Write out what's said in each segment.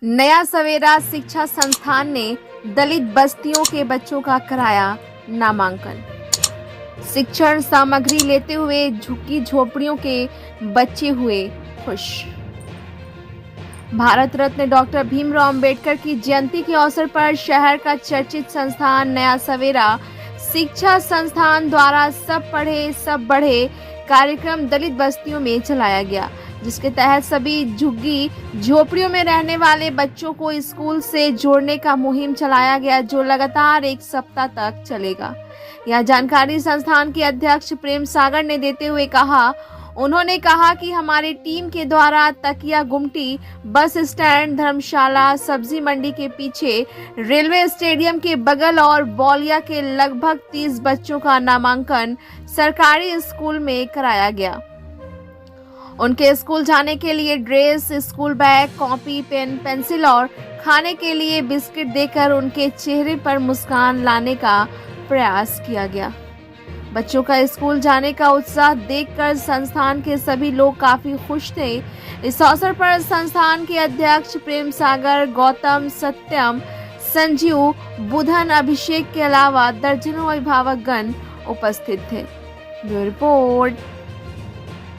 नया सवेरा शिक्षा संस्थान ने दलित बस्तियों के बच्चों का कराया नामांकन। शिक्षण सामग्री लेते हुए झुग्गी झोपड़ियों के बच्चे हुए खुश। भारत रत्न डॉक्टर भीमराव अंबेडकर की जयंती के अवसर पर शहर का चर्चित संस्थान नया सवेरा शिक्षा संस्थान द्वारा सब पढ़े सब बढ़े कार्यक्रम दलित बस्तियों में चलाया गया, जिसके तहत सभी झुग्गी झोपड़ियों में रहने वाले बच्चों को स्कूल से जोड़ने का मुहिम चलाया गया, जो लगातार एक सप्ताह तक चलेगा। यह जानकारी संस्थान के अध्यक्ष प्रेम सागर ने देते हुए कहा। उन्होंने कहा कि हमारी टीम के द्वारा तकिया गुमटी बस स्टैंड, धर्मशाला, सब्जी मंडी के पीछे, रेलवे स्टेडियम के बगल और बौलिया के लगभग 30 बच्चों का नामांकन सरकारी स्कूल में कराया गया। उनके स्कूल जाने के लिए dress, school bag, copy, pen, pencil और खाने के लिए बिस्किट देकर उनके चेहरे पर मुस्कान लाने का प्रयास किया गया। बच्चों का स्कूल जाने का उत्साह देखकर संस्थान के सभी लोग काफी खुश थे। इस अवसर पर संस्थान के अध्यक्ष प्रेम सागर, गौतम, सत्यम, संजीव, बुधन, अभिषेक के अलावा दर्जनों अभिभावकगण उपस्थित थे। ब्यूरो रिपोर्ट,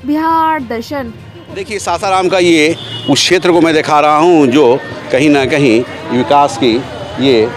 बिहार दर्शन। देखिए, सासाराम का ये उस क्षेत्र को मैं दिखा रहा हूँ जो कहीं ना कहीं विकास की ये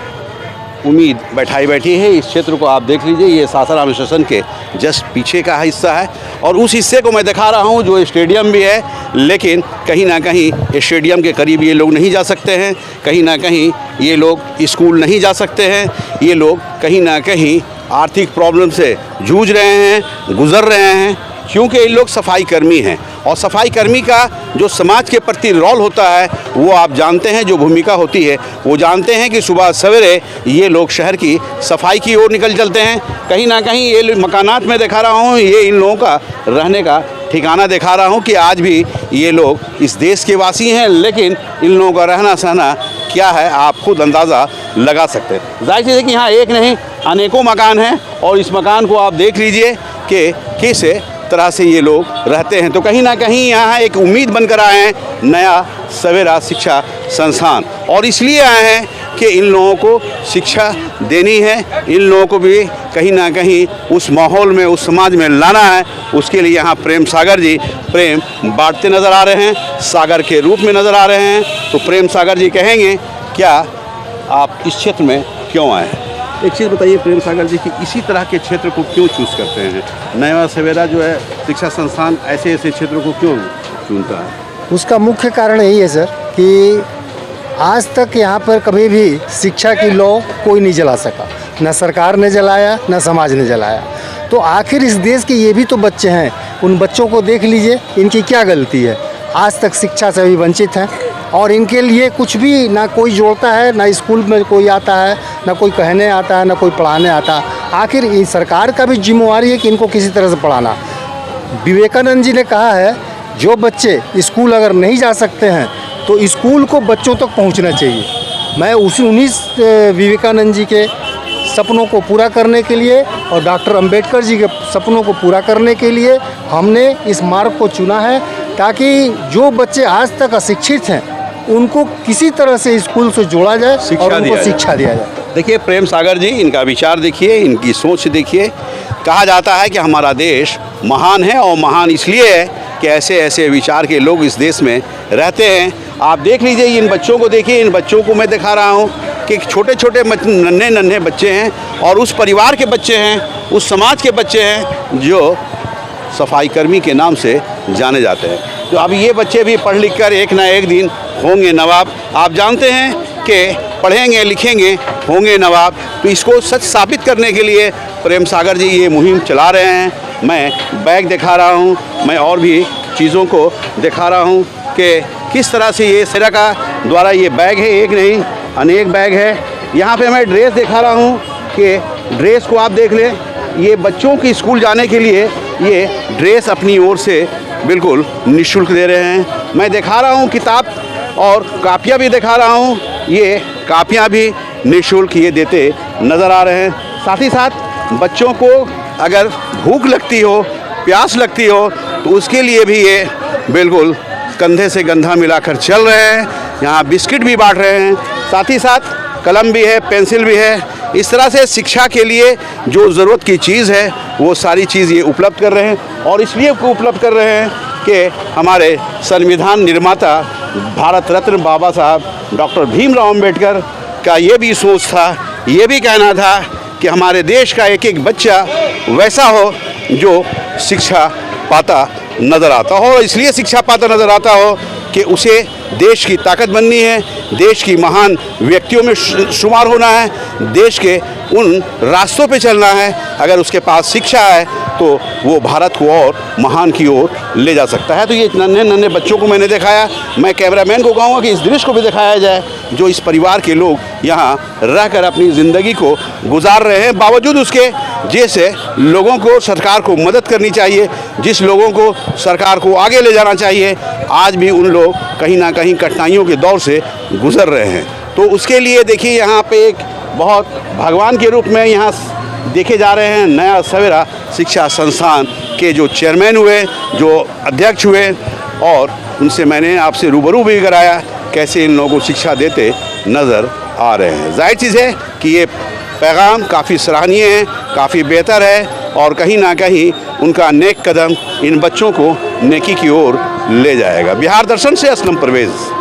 उम्मीद बैठाई बैठी है। इस क्षेत्र को आप देख लीजिए, ये सासाराम स्टेशन के जस्ट पीछे का हिस्सा है और उस हिस्से को मैं दिखा रहा हूँ जो स्टेडियम भी है, लेकिन कहीं ना कहीं स्टेडियम के करीब ये लोग नहीं जा सकते हैं, कहीं ना कहीं ये लोग स्कूल नहीं जा सकते हैं, ये लोग कहीं ना कहीं आर्थिक प्रॉब्लम से जूझ रहे हैं, गुजर रहे हैं, क्योंकि ये लोग सफाई कर्मी हैं और सफाई कर्मी का जो समाज के प्रति रोल होता है वो आप जानते हैं, जो भूमिका होती है वो जानते हैं कि सुबह सवेरे ये लोग शहर की सफाई की ओर निकल चलते हैं। कहीं ना कहीं ये मकानात में दिखा रहा हूँ, ये इन लोगों का रहने का ठिकाना दिखा रहा हूँ कि आज भी ये लोग इस देश के वासी हैं, लेकिन इन लोगों का रहना सहना क्या है आप खुद अंदाज़ा लगा सकते हैं। जाहिर सी है कि यहाँ एक नहीं अनेकों मकान हैं और इस मकान को आप देख लीजिए कि किस तरह से ये लोग रहते हैं। तो कहीं ना कहीं यहाँ एक उम्मीद बनकर आए हैं नया सवेरा शिक्षा संस्थान, और इसलिए आए हैं कि इन लोगों को शिक्षा देनी है, इन लोगों को भी कहीं ना कहीं उस माहौल में, उस समाज में लाना है। उसके लिए यहाँ प्रेम सागर जी प्रेम बांटते नज़र आ रहे हैं, सागर के रूप में नज़र आ रहे हैं। तो प्रेम सागर जी कहेंगे क्या आप इस क्षेत्र में क्यों आए हैं? एक चीज़ बताइए प्रेम सागर जी कि इसी तरह के क्षेत्र को क्यों चूज़ करते हैं? नया सवेरा जो है शिक्षा संस्थान ऐसे ऐसे क्षेत्रों को क्यों चुनता है? उसका मुख्य कारण यही है सर कि आज तक यहाँ पर कभी भी शिक्षा की लौ कोई नहीं जला सका, न सरकार ने जलाया न समाज ने जलाया। तो आखिर इस देश के ये भी तो बच्चे हैं, उन बच्चों को देख लीजिए, इनकी क्या गलती है? आज तक शिक्षा से भी वंचित हैं और इनके लिए कुछ भी ना कोई जोड़ता है, ना स्कूल में कोई आता है, ना कोई कहने आता है, ना कोई पढ़ाने आता। आखिर इन सरकार का भी जिम्मेवारी है कि इनको किसी तरह से पढ़ाना। विवेकानंद जी ने कहा है जो बच्चे स्कूल अगर नहीं जा सकते हैं तो स्कूल को बच्चों तक पहुंचना चाहिए। मैं उन्हीं विवेकानंद जी के सपनों को पूरा करने के लिए और डॉक्टर अंबेडकर जी के सपनों को पूरा करने के लिए हमने इस मार्ग को चुना है, ताकि जो बच्चे आज तक अशिक्षित हैं उनको किसी तरह से स्कूल से जोड़ा जाए और उनको शिक्षा दिया जाए। देखिए प्रेम सागर जी, इनका विचार देखिए, इनकी सोच देखिए। कहा जाता है कि हमारा देश महान है और महान इसलिए है कि ऐसे ऐसे विचार के लोग इस देश में रहते हैं। आप देख लीजिए, इन बच्चों को देखिए, इन बच्चों को मैं दिखा रहा हूँ कि छोटे छोटे नन्हे नन्हे बच्चे हैं और उस परिवार के बच्चे हैं, उस समाज के बच्चे हैं जो सफाई कर्मी के नाम से जाने जाते हैं। तो अब ये बच्चे भी पढ़ लिख कर एक ना एक दिन होंगे नवाब। आप जानते हैं कि पढ़ेंगे लिखेंगे होंगे नवाब। तो इसको सच साबित करने के लिए प्रेम सागर जी ये मुहिम चला रहे हैं। मैं बैग दिखा रहा हूँ, मैं और भी चीज़ों को दिखा रहा हूँ कि किस तरह से ये सिरा का द्वारा ये बैग है, एक नहीं अनेक बैग है। यहाँ पे मैं ड्रेस दिखा रहा हूँ कि ड्रेस को आप देख लें, ये बच्चों की स्कूल जाने के लिए ये ड्रेस अपनी ओर से बिल्कुल निःशुल्क दे रहे हैं। मैं दिखा रहा हूँ किताब और कापियाँ भी दिखा रहा हूँ, ये कापियाँ भी निःशुल्क ये देते नज़र आ रहे हैं। साथ ही साथ बच्चों को अगर भूख लगती हो, प्यास लगती हो तो उसके लिए भी ये बिल्कुल कंधे से कंधा मिलाकर चल रहे हैं। यहाँ बिस्किट भी बांट रहे हैं, साथ ही साथ कलम भी है, पेंसिल भी है। इस तरह से शिक्षा के लिए जो ज़रूरत की चीज़ है वो सारी चीज़ ये उपलब्ध कर रहे हैं, और इसलिए उपलब्ध कर रहे हैं कि हमारे संविधान निर्माता भारत रत्न बाबा साहब डॉक्टर भीमराव अंबेडकर का ये भी सोच था, ये भी कहना था कि हमारे देश का एक एक बच्चा वैसा हो जो शिक्षा पाता नज़र आता हो, और इसलिए शिक्षा पाता नज़र आता हो कि उसे देश की ताकत बननी है, देश की महान व्यक्तियों में शुमार होना है, देश के उन रास्तों पे चलना है। अगर उसके पास शिक्षा है तो वो भारत को और महान की ओर ले जा सकता है। तो ये नन्हे नन्हे बच्चों को मैंने दिखाया। मैं कैमरामैन को कहूँगा कि इस दृश्य को भी दिखाया जाए जो इस परिवार के लोग यहाँ रहकर अपनी ज़िंदगी को गुजार रहे हैं। बावजूद उसके जैसे लोगों को सरकार को मदद करनी चाहिए, जिस लोगों को सरकार को आगे ले जाना चाहिए, आज भी उन लोग कहीं ना कहीं कठिनाइयों के दौर से गुजर रहे हैं। तो उसके लिए देखिए यहाँ पे एक बहुत भगवान के रूप में यहाँ देखे जा रहे हैं नया सवेरा शिक्षा संस्थान के जो चेयरमैन हुए, जो अध्यक्ष हुए, और उनसे मैंने आपसे रूबरू भी कराया कैसे इन लोगों को शिक्षा देते नज़र आ रहे हैं। जाहिर चीज़ है कि ये पैगाम काफ़ी सराहनीय है, काफ़ी बेहतर है, और कहीं ना कहीं उनका नेक कदम इन बच्चों को नेकी की ओर ले जाएगा। बिहार दर्शन से असलम परवेज़।